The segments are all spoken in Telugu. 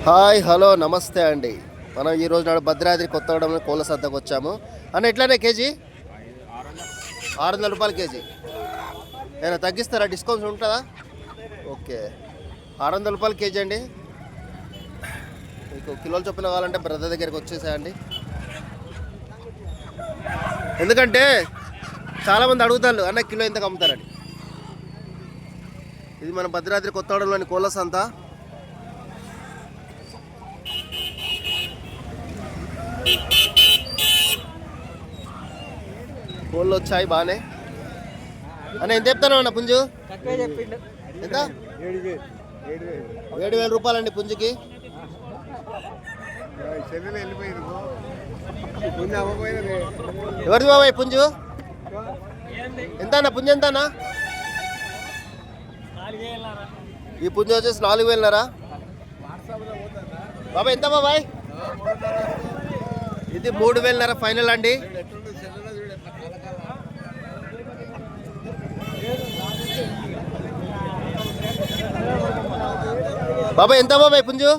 హాయ్ హలో నమస్తే అండి. మనం ఈరోజు నాడు భద్రాద్రి కొత్తగూడెం కోళ్ళ సంతకు వచ్చాము. అన్న ఎట్లానే కేజీ 600 రూపాయలు కేజీ. ఏమైనా తగ్గిస్తారా? డిస్కౌంట్ ఉంటుందా? ఓకే, 600 రూపాయలు కేజీ అండి. మీకు కిలోల చొప్పున కావాలంటే బ్రదర్ దగ్గరికి వచ్చేసాయండి. ఎందుకంటే చాలామంది అడుగుతారు అన్న కిలో ఎంతకు అమ్ముతారని. ఇది మన భద్రాద్రి కొత్తగూడెంలోని కోళ్ళ సంత. కోళ్ళు వచ్చాయి బాగానే. అన్న ఎంత చెప్తాను అన్న పుంజు? ఎంత? 7,000 రూపాయలండి పుంజుకి. ఎవరిది బాబాయ్ పుంజు? ఎంత అన్న పుంజు? ఎంత అన్న? ఈ పుంజు వచ్చేసి 4,000. బాబాయ్ ఎంత బాబాయ్? ఇది 3,000 ఫైనల్ అండి. బాబాయ్ ఎంత బాబాయ్ పుంజు?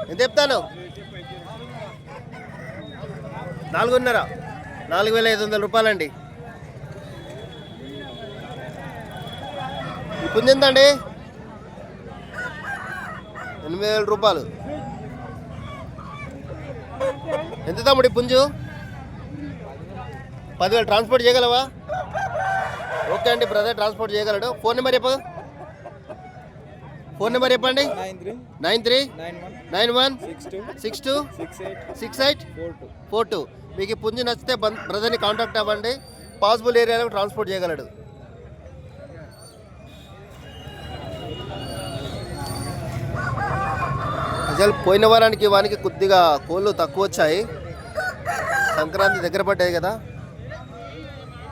ఎంత చెప్తాను? 4,500. 4,500 రూపాయలండి. ఈ పుంజు ఎంత అండి? 8,000 రూపాయలు. ఎంత తమ్ముడు ఈ పుంజు? 10,000 ట్రాన్స్పోర్ట్ చేయగలవా? ఓకే అండి, బ్రదర్ ట్రాన్స్పోర్ట్ చేయగలడు. ఫోన్ నెంబర్ చెప్పండి. ఫోన్ నెంబర్ చెప్పండి. 9391626842. మీకు ఈ పుంజు నచ్చితే బ్రదర్ని కాంటాక్ట్ అవ్వండి. పాసిబుల్ ఏరియాలో ట్రాన్స్పోర్ట్ చేయగలడు. అసలు పోయిన వారానికి వానికి కొద్దిగా కోళ్ళు తక్కువ వచ్చాయి. సంక్రాంతి దగ్గర పడ్డాయి కదా.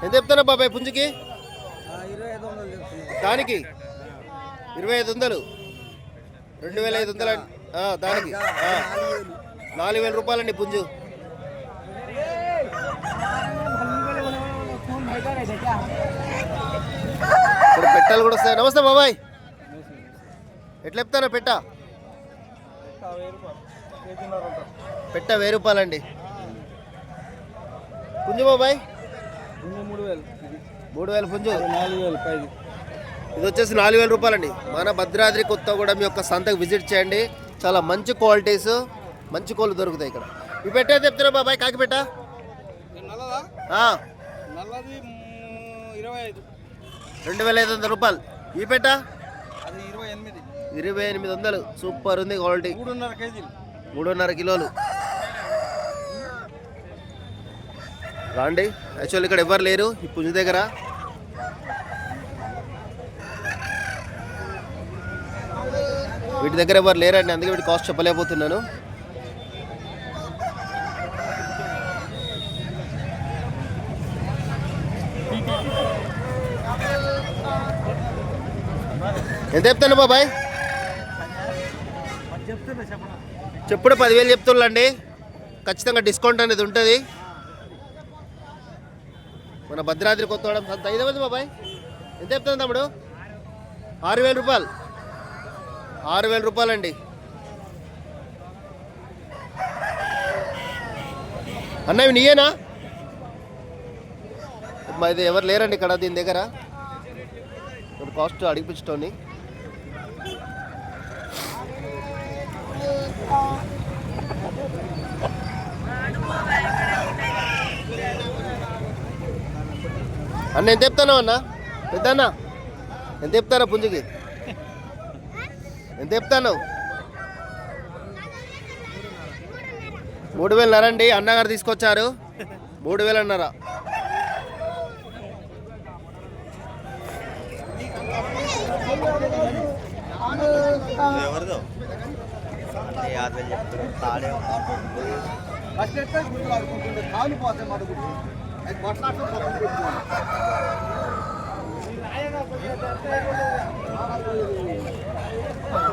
ఎంత చెప్తున్నా బాబాయ్ పుంజుకి? దానికి 2,500. 2,500 దానికి 4,000 రూపాయలండి పుంజు. ఇప్పుడు పెట్టాలు కూడా వస్తాయి. నమస్తే బాబాయ్, ఎట్లా చెప్తారా పెట్ట? పెట్ట 1,000 రూపాయలండి పుంజు. బాబాయ్ 3,000 పుంజు. 4,000. ఇది వచ్చేసి 4,000 రూపాయలండి. మన భద్రాద్రి కొత్తగూడెం యొక్క సంతకు విజిట్ చేయండి. చాలా మంచి క్వాలిటీస్, మంచి కోళ్ళు దొరుకుతాయి ఇక్కడ. ఇవి పెట్టే చెప్తారా బాబాయ్? కాకి పెట్ట 2,500 రూపాయలు. ఈ పెట్ట 2800. సూపర్ ఉంది క్వాలిటీ. 3.5 కిలోలు. రాండి. యాక్చువల్లీ ఇక్కడ ఎవరు లేరు ఈ పుంజు దగ్గర. వీటి దగ్గర ఎవరు లేరండి, అందుకే వీటి కాస్ట్ చెప్పలేకపోతున్నాను. ఎంత చెప్తాను బాబాయ్? చెప్పుడు 10,000 చెప్తుండండి. ఖచ్చితంగా డిస్కౌంట్ అనేది ఉంటుంది. మన భద్రాద్రి కొత్తగూడెం సంత. 5,000 బాబాయ్. ఎంత చెప్తాను తమ్ముడు? 6,000 రూపాయలు. 6,000 రూపాయలండి. అన్న ఇవి నీయేనా? ఇది ఎవరు లేరండి ఇక్కడ దీని దగ్గర. కాస్ట్ అడిగిపించుకోండి. అన్న ఎంత చెప్తాను అన్న? పెద్దన్న ఎంత చెప్తారా పుంజుకి? ఎంత చెప్తాను? 3,000 అండి. అన్నగారు తీసుకొచ్చారు. 3,000.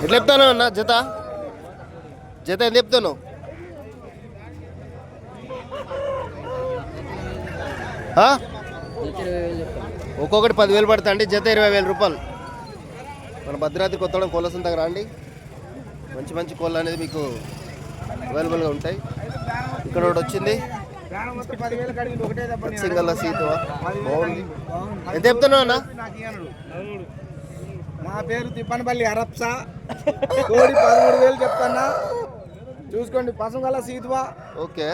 ఎట్లా చెప్తాను అన్న? జత ఎంత చెప్తాను? ఒక్కొక్కటి 10,000 పడుతుంది అండి. జత 20,000 రూపాయలు. మన భద్రాద్రి కొత్తగూడెం కోళ్ళ సంతకు రండి. మంచి మంచి కోళ్ళు అనేది మీకు అవైలబుల్గా ఉంటాయి. ఇక్కడ ఒకటి వచ్చింది సింగల్ సీటు బాగుంది. ఎంత చెప్తున్నావు అన్న? నా పేరు తిప్పనపల్లి అరప్సా. కోడి 13,000 చెప్తానా, చూసుకోండి. పసంగల సీతువా. ఓకే,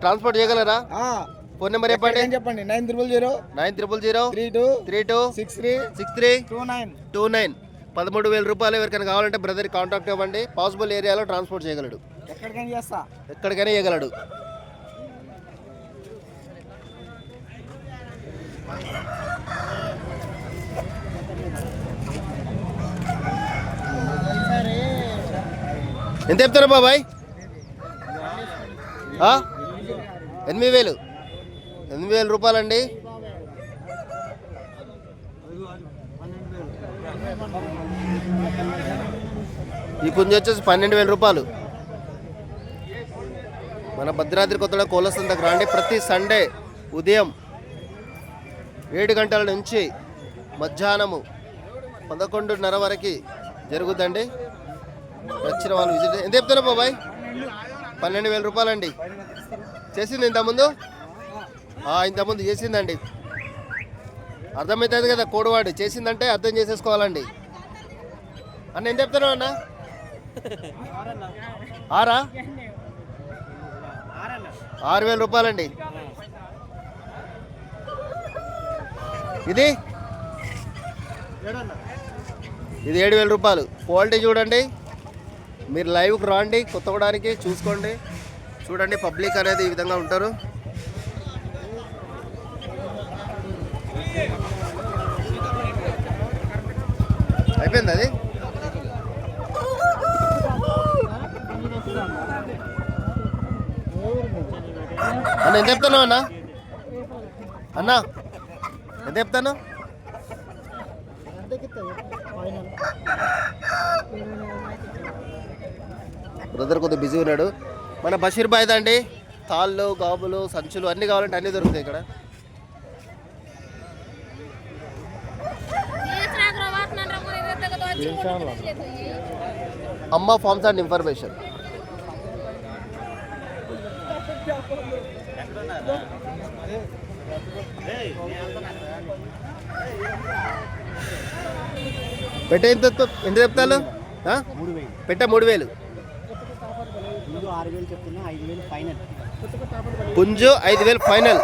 ట్రాన్స్పోర్ట్ చేయగలరా? ఫోన్ నెంబర్ చెప్పండి. చెప్పండి 9000 32 6329. 13,000 రూపాయలు. ఎవరికైనా కావాలంటే బ్రదర్ కాంటాక్ట్ ఇవ్వండి. పాసిబుల్ ఏరియాలో ట్రాన్స్పోర్ట్ చేయగలడు, ఎక్కడికైనా చేయగలడు. ఎంత చెప్తారా బాబాయ్? 8,000 రూపాయలండి. ఈ పుంజు వచ్చేసి 12,000 రూపాయలు. మన భద్రాద్రి కొత్తగూడెం కోళ్ళ సంతకు రండి. ప్రతి సండే ఉదయం 7 గంటల నుంచి మధ్యాహ్నము 11:30 వరకు జరుగుద్దండి. వచ్చిన వాళ్ళు విజిట్. ఎంత చెప్తారా బాబాయ్? 12,000 రూపాయలండి. చేసింది ఇంతకుముందు చేసిందండి. అర్థమవుతుంది కదా, కోడివాడు చేసిందంటే అర్థం చేసేసుకోవాలండి. అన్న ఎంత చెప్తున్నావు అన్న? 6,000 రూపాయలండి. ఇది 7,000 రూపాయలు. క్వాలిటీ చూడండి. మీరు లైవ్కి రాండి, కొత్తగూడానికి చూసుకోండి. చూడండి పబ్లిక్ అనేది ఈ విధంగా ఉంటారు. అయిపోయింది అది. అన్న ఎంత చెప్తాను అన్న? ఎంత చెప్తాను? బ్రదర్ కొద్దిగా బిజీ ఉన్నాడు. మన బషీర్ బాయ్ అండి. తాళ్ళు, గాబులు, సంచులు అన్నీ కావాలంటే అన్నీ దొరుకుతాయి ఇక్కడ. అమ్మ ఫార్మ్స్ అండ్ ఇన్ఫర్మేషన్. పెట్టే ఎంత చెప్తాను? పెట్టే 3,000. పుంజు 5,000 ఫైనల్.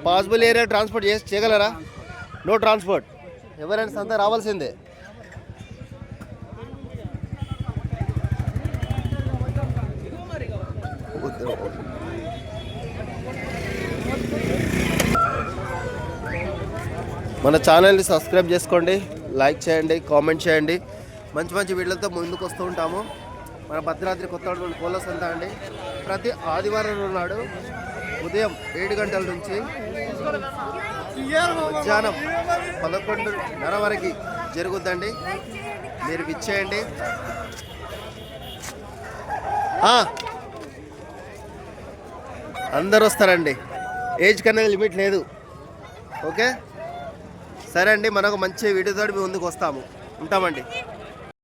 పాసిబుల్ ఏరియా ట్రాన్స్పోర్ట్ చేయగలరా? No transport. ఎవరైనా సంత రావాల్సిందే. మన ఛానల్ని సబ్స్క్రైబ్ చేసుకోండి, లైక్ చేయండి, కామెంట్ చేయండి. మంచి మంచి వీడియోలతో ముందుకు వస్తూ ఉంటాము. మన భద్రాద్రి కొత్తగూడెం కోళ్ళ సంత అండి. ప్రతి ఆదివారం నాడు ఉదయం 7 గంటల నుంచి మధ్యాహ్నం 11:30 వరకు జరుగుద్దండి. మీరు విచ్చేయండి. అందరు వస్తారండి. ఏజ్ కన్నా లిమిట్ లేదు. ఓకే, సరే అండి. మనకు మంచి వీడియోతో మీ ముందుకు వస్తాము. ఉంటామండి.